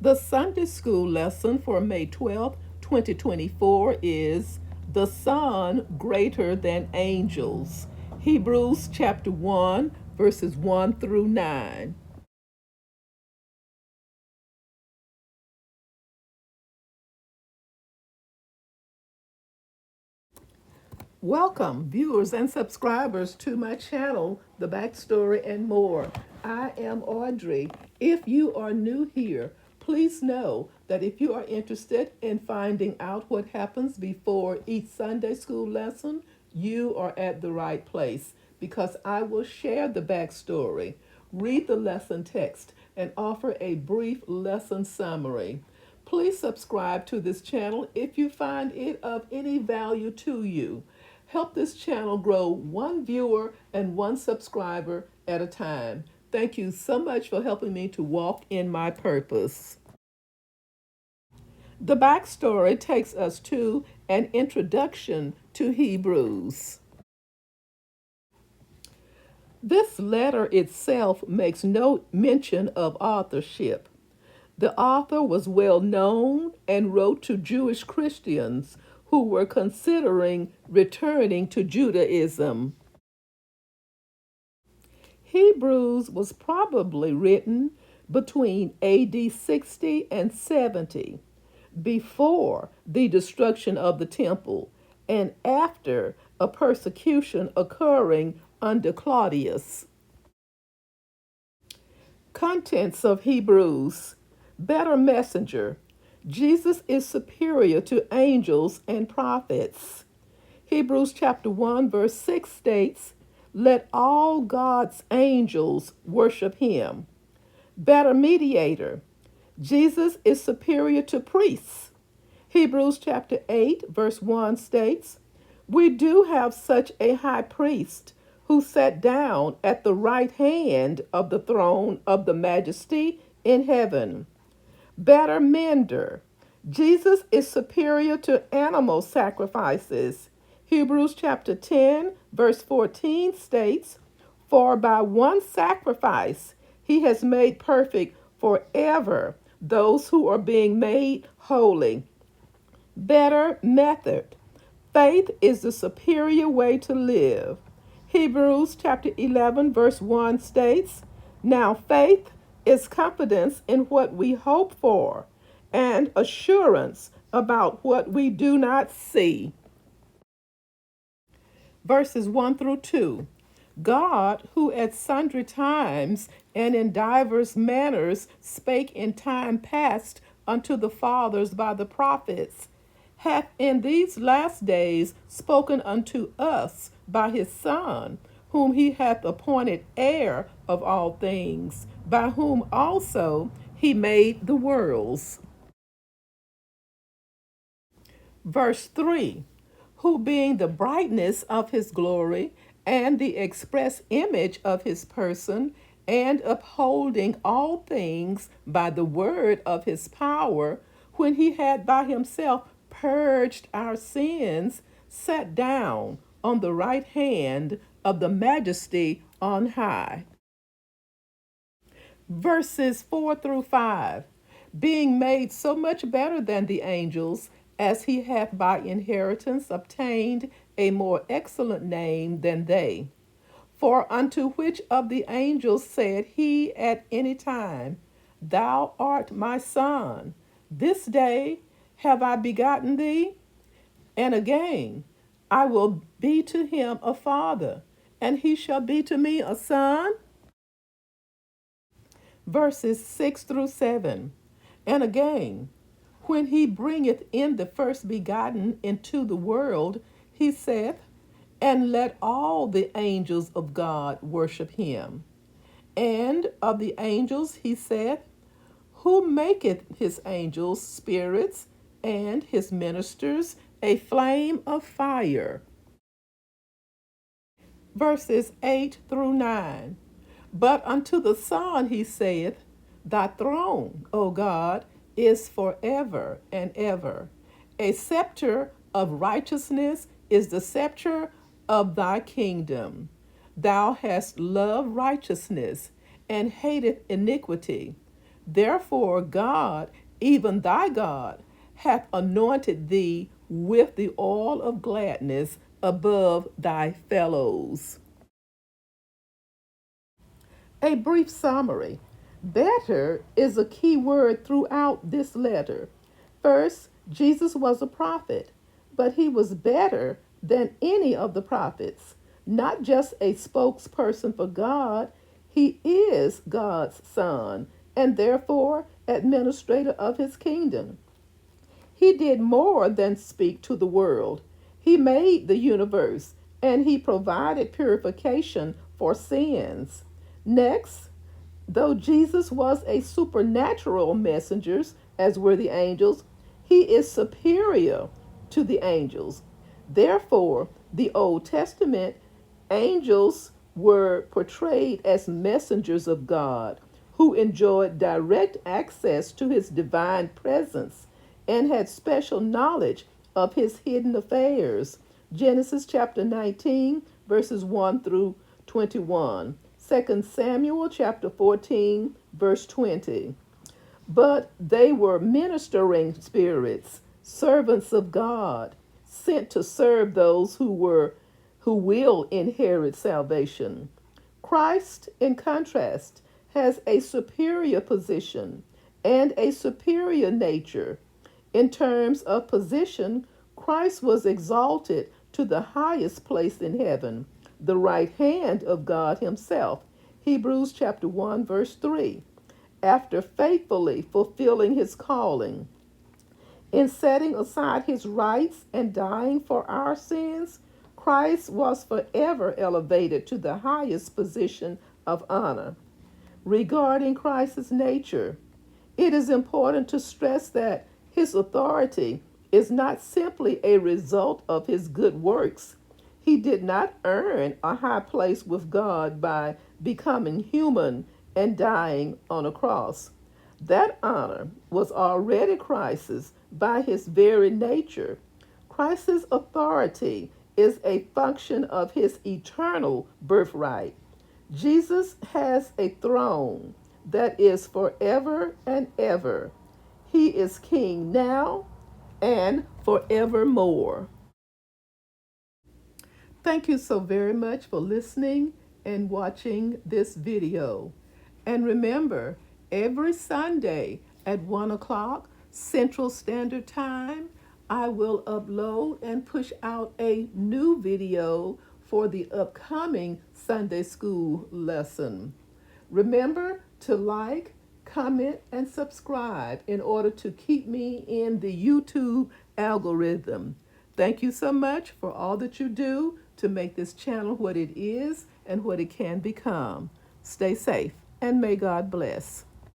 The Sunday school lesson for May 12th, 2024 is The Son Greater Than Angels. Hebrews chapter 1, verses 1 through 9. Welcome, viewers and subscribers, to my channel, The Backstory and More. I am Audrey. If you are new here, please know that if you are interested in finding out what happens before each Sunday school lesson, you are at the right place because I will share the backstory, read the lesson text, and offer a brief lesson summary. Please subscribe to this channel if you find it of any value to you. Help this channel grow one viewer and one subscriber at a time. Thank you so much for helping me to walk in my purpose. The backstory takes us to an introduction to Hebrews. This letter itself makes no mention of authorship. The author was well known and wrote to Jewish Christians who were considering returning to Judaism. Hebrews was probably written between AD 60 and 70, before the destruction of the temple and after a persecution occurring under Claudius. Contents of Hebrews. Better messenger. Jesus is superior to angels and prophets. Hebrews chapter 1 verse 6 states, "Let all God's angels worship him." Better mediator. Jesus is superior to priests. Hebrews chapter 8 verse 1 states, "We do have such a high priest who sat down at the right hand of the throne of the majesty in heaven." Better mender. Jesus is superior to animal sacrifices. Hebrews chapter 10, verse 14 states, "For by one sacrifice he has made perfect forever those who are being made holy." Better method. Faith is the superior way to live. Hebrews chapter 11, verse 1 states, "Now faith is confidence in what we hope for and assurance about what we do not see." Verses 1 through 2. God, who at sundry times and in divers manners spake in time past unto the fathers by the prophets, hath in these last days spoken unto us by his Son, whom he hath appointed heir of all things, by whom also he made the worlds. Verse 3. Who being the brightness of his glory and the express image of his person, and upholding all things by the word of his power, when he had by himself purged our sins, sat down on the right hand of the majesty on high. Verses 4 through 5. Being made so much better than the angels, as he hath by inheritance obtained a more excellent name than they. For unto which of the angels said he at any time, Thou art my son, this day have I begotten thee? And again, I will be to him a father, and he shall be to me a son? Verses 6 through 7. And again, when he bringeth in the first begotten into the world, he saith, And let all the angels of God worship him. And of the angels he saith, Who maketh his angels spirits, and his ministers a flame of fire. Verses 8 through 9. But unto the Son he saith, Thy throne, O God, is forever and ever. A scepter of righteousness is the scepter of thy kingdom. Thou hast loved righteousness and hateth iniquity. Therefore, God, even thy God, hath anointed thee with the oil of gladness above thy fellows. A brief summary. Better is a key word throughout this letter. First, Jesus was a prophet, but he was better than any of the prophets. Not just a spokesperson for God, he is God's son and therefore administrator of his kingdom. He did more than speak to the world. He made the universe and he provided purification for sins. Next, though Jesus was a supernatural messenger, as were the angels, he is superior to the angels. Therefore, the Old Testament angels were portrayed as messengers of God who enjoyed direct access to his divine presence and had special knowledge of his hidden affairs. Genesis chapter 19, verses 1 through 21. 2 Samuel chapter 14, verse 20. But they were ministering spirits, servants of God, sent to serve those who will inherit salvation. Christ, in contrast, has a superior position and a superior nature. In terms of position, Christ was exalted to the highest place in heaven, the right hand of God himself. Hebrews chapter 1 verse 3. After faithfully fulfilling his calling, in setting aside his rights and dying for our sins, Christ was forever elevated to the highest position of honor. Regarding Christ's nature, it is important to stress that his authority is not simply a result of his good works. He did not earn a high place with God by becoming human and dying on a cross. That honor was already Christ's by his very nature. Christ's authority is a function of his eternal birthright. Jesus has a throne that is forever and ever. He is king now and forevermore. Thank you so very much for listening and watching this video. And remember, every Sunday at 1 o'clock Central Standard Time, I will upload and push out a new video for the upcoming Sunday school lesson. Remember to like, comment, and subscribe in order to keep me in the YouTube algorithm. Thank you so much for all that you do to make this channel what it is and what it can become. Stay safe and may God bless.